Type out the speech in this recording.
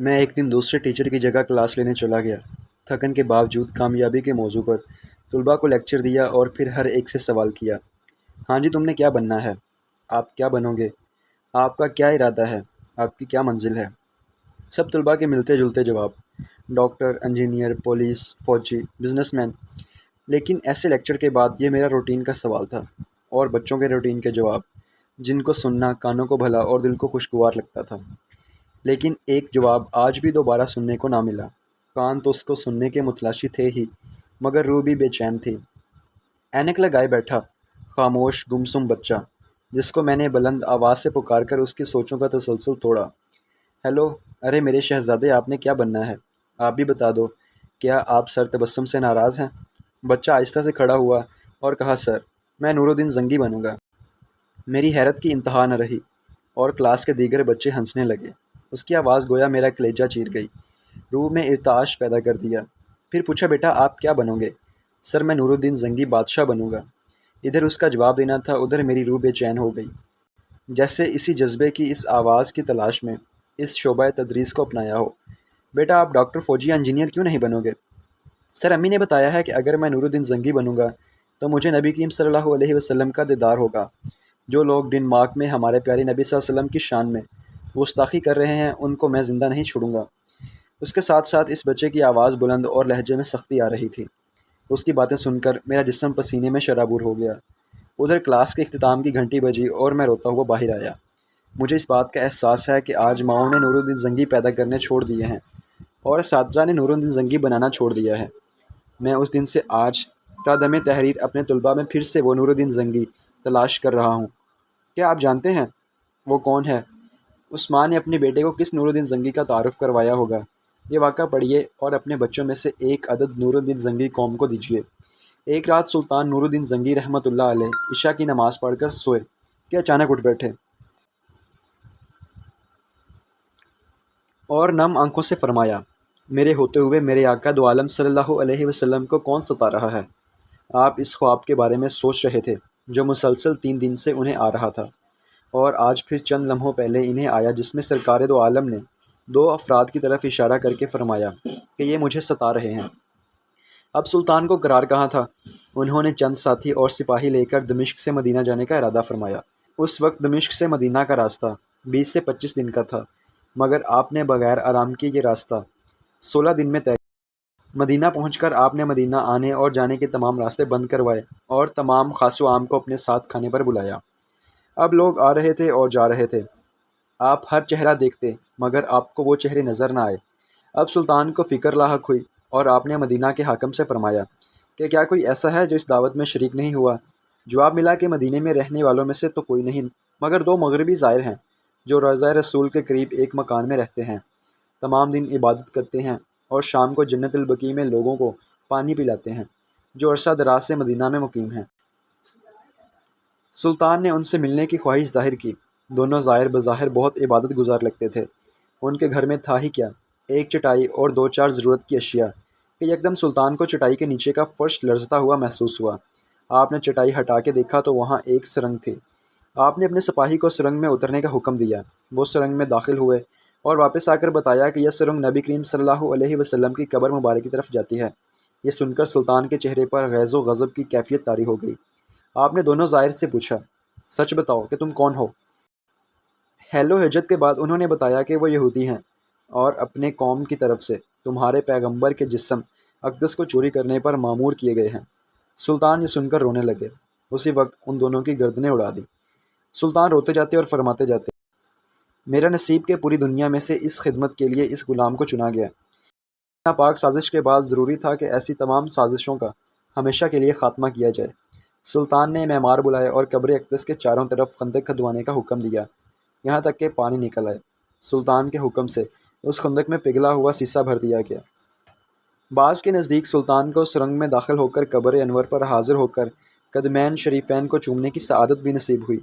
میں ایک دن دوسرے ٹیچر کی جگہ کلاس لینے چلا گیا۔ تھکن کے باوجود کامیابی کے موضوع پر طلباء کو لیکچر دیا اور پھر ہر ایک سے سوال کیا، ہاں جی تم نے کیا بننا ہے؟ آپ کیا بنو گے؟ آپ کا کیا ارادہ ہے؟ آپ کی کیا منزل ہے؟ سب طلباء کے ملتے جلتے جواب، ڈاکٹر، انجینئر، پولیس، فوجی، بزنس مین۔ لیکن ایسے لیکچر کے بعد یہ میرا روٹین کا سوال تھا، اور بچوں کے روٹین کے جواب، جن کو سننا کانوں کو بھلا اور دل کو خوشگوار لگتا تھا۔ لیکن ایک جواب آج بھی دوبارہ سننے کو نہ ملا۔ کان تو اس کو سننے کے متلاشی تھے ہی، مگر روح بھی بے چین تھی۔ اینک لگائے بیٹھا خاموش گمسم بچہ، جس کو میں نے بلند آواز سے پکار کر اس کی سوچوں کا تسلسل توڑا۔ ہیلو، ارے میرے شہزادے، آپ نے کیا بننا ہے؟ آپ بھی بتا دو، کیا آپ سر تبسم سے ناراض ہیں؟ بچہ آہستہ سے کھڑا ہوا اور کہا، سر میں نور الدین زنگی بنوں گا۔ میری حیرت کی انتہا نہ رہی، اور کلاس کے دیگر بچے ہنسنے لگے۔ اس کی آواز گویا میرا کلیجہ چیر گئی، روح میں ارتعاش پیدا کر دیا۔ پھر پوچھا، بیٹا آپ کیا بنو گے؟ سر میں نور الدین زنگی بادشاہ بنوں گا۔ ادھر اس کا جواب دینا تھا، ادھر میری روح بے چین ہو گئی، جیسے اسی جذبے کی اس آواز کی تلاش میں اس شعبہ تدریس کو اپنایا ہو۔ بیٹا آپ ڈاکٹر، فوجی یا انجینئر کیوں نہیں بنو گے؟ سر امی نے بتایا ہے کہ اگر میں نور الدین زنگی بنوں گا تو مجھے نبی کریم صلی اللہ علیہ وسلم کا دیدار ہوگا۔ جو لوگ ڈنمارک میں ہمارے پیارے نبی صلی اللہ علیہ وسلم کی شان میں گستاخی کر رہے ہیں، ان کو میں زندہ نہیں چھوڑوں گا۔ اس کے ساتھ ساتھ اس بچے کی آواز بلند اور لہجے میں سختی آ رہی تھی۔ اس کی باتیں سن کر میرا جسم پسینے میں شرابور ہو گیا۔ ادھر کلاس کے اختتام کی گھنٹی بجی اور میں روتا ہوا باہر آیا۔ مجھے اس بات کا احساس ہے کہ آج ماؤں نے نور الدین زنگی پیدا کرنے چھوڑ دیے ہیں، اور اساتذہ نے نور الدین زنگی بنانا چھوڑ دیا ہے۔ میں اس دن سے آج تا دم تحریر اپنے طلباء میں پھر سے وہ نور الدین زنگی تلاش کر رہا ہوں۔ کیا آپ جانتے ہیں وہ کون ہے؟ اس ماں نے اپنے بیٹے کو کس نور الدین زنگی کا تعارف کروایا ہوگا؟ یہ واقعہ پڑھیے اور اپنے بچوں میں سے ایک عدد نور الدین زنگی قوم کو دیجیے۔ ایک رات سلطان نور الدین زنگی رحمۃ اللہ علیہ عشاء کی نماز پڑھ کر سوئے کہ اچانک اٹھ بیٹھے اور نم آنکھوں سے فرمایا، میرے ہوتے ہوئے میرے آقا دو عالم صلی اللہ علیہ وسلم کو کون ستا رہا ہے؟ آپ اس خواب کے بارے میں سوچ رہے تھے جو مسلسل 3 دن سے انہیں آ رہا تھا، اور آج پھر چند لمحوں پہلے انہیں آیا، جس میں سرکار دو عالم نے 2 افراد کی طرف اشارہ کر کے فرمایا کہ یہ مجھے ستا رہے ہیں۔ اب سلطان کو قرار کہاں تھا؟ انہوں نے چند ساتھی اور سپاہی لے کر دمشق سے مدینہ جانے کا ارادہ فرمایا۔ اس وقت دمشق سے مدینہ کا راستہ 20 سے 25 دن کا تھا، مگر آپ نے بغیر آرام کے یہ راستہ 16 دن میں طے کیا۔ مدینہ پہنچ کر آپ نے مدینہ آنے اور جانے کے تمام راستے بند کروائے اور تمام خاص و عام کو اپنے ساتھ کھانے پر بلایا۔ اب لوگ آ رہے تھے اور جا رہے تھے، آپ ہر چہرہ دیکھتے مگر آپ کو وہ چہرے نظر نہ آئے۔ اب سلطان کو فکر لاحق ہوئی، اور آپ نے مدینہ کے حاکم سے فرمایا کہ کیا کوئی ایسا ہے جو اس دعوت میں شریک نہیں ہوا؟ جواب ملا کہ مدینے میں رہنے والوں میں سے تو کوئی نہیں، مگر 2 مغربی زائر ہیں جو روضہ رسول کے قریب ایک مکان میں رہتے ہیں، تمام دن عبادت کرتے ہیں اور شام کو جنت البقیع میں لوگوں کو پانی پلاتے ہیں، جو عرصہ دراز سے مدینہ میں مقیم ہیں۔ سلطان نے ان سے ملنے کی خواہش ظاہر کی۔ دونوں زائر بظاہر بہت عبادت گزار لگتے تھے۔ ان کے گھر میں تھا ہی کیا، ایک چٹائی اور 2-4 ضرورت کی اشیاء، کہ یکدم سلطان کو چٹائی کے نیچے کا فرش لرزتا ہوا محسوس ہوا۔ آپ نے چٹائی ہٹا کے دیکھا تو وہاں ایک سرنگ تھی۔ آپ نے اپنے سپاہی کو سرنگ میں اترنے کا حکم دیا۔ وہ سرنگ میں داخل ہوئے اور واپس آ کر بتایا کہ یہ سرنگ نبی کریم صلی اللہ علیہ وسلم کی قبر مبارک کی طرف جاتی ہے۔ یہ سن کر سلطان کے چہرے پر غیظ و غضب کی کیفیت طاری ہو گئی۔ آپ نے دونوں زائر سے پوچھا، سچ بتاؤ کہ تم کون ہو؟ ہیلو حجت کے بعد انہوں نے بتایا کہ وہ یہودی ہیں اور اپنے قوم کی طرف سے تمہارے پیغمبر کے جسم اقدس کو چوری کرنے پر مامور کیے گئے ہیں۔ سلطان یہ سن کر رونے لگے۔ اسی وقت ان دونوں کی گردنیں اڑا دی۔ سلطان روتے جاتے اور فرماتے جاتے، میرا نصیب کہ پوری دنیا میں سے اس خدمت کے لیے اس غلام کو چنا گیا۔ ناپاک سازش کے بعد ضروری تھا کہ ایسی تمام سازشوں کا ہمیشہ کے لیے خاتمہ کیا جائے۔ سلطان نے معمار بلائے اور قبر اقدس کے چاروں طرف خندق کھدوانے کا حکم دیا، یہاں تک کہ پانی نکل آئے۔ سلطان کے حکم سے اس خندق میں پگھلا ہوا سیسا بھر دیا گیا۔ بعض کے نزدیک سلطان کو سرنگ میں داخل ہو کر قبر انور پر حاضر ہو کر قدمین شریفین کو چومنے کی سعادت بھی نصیب ہوئی۔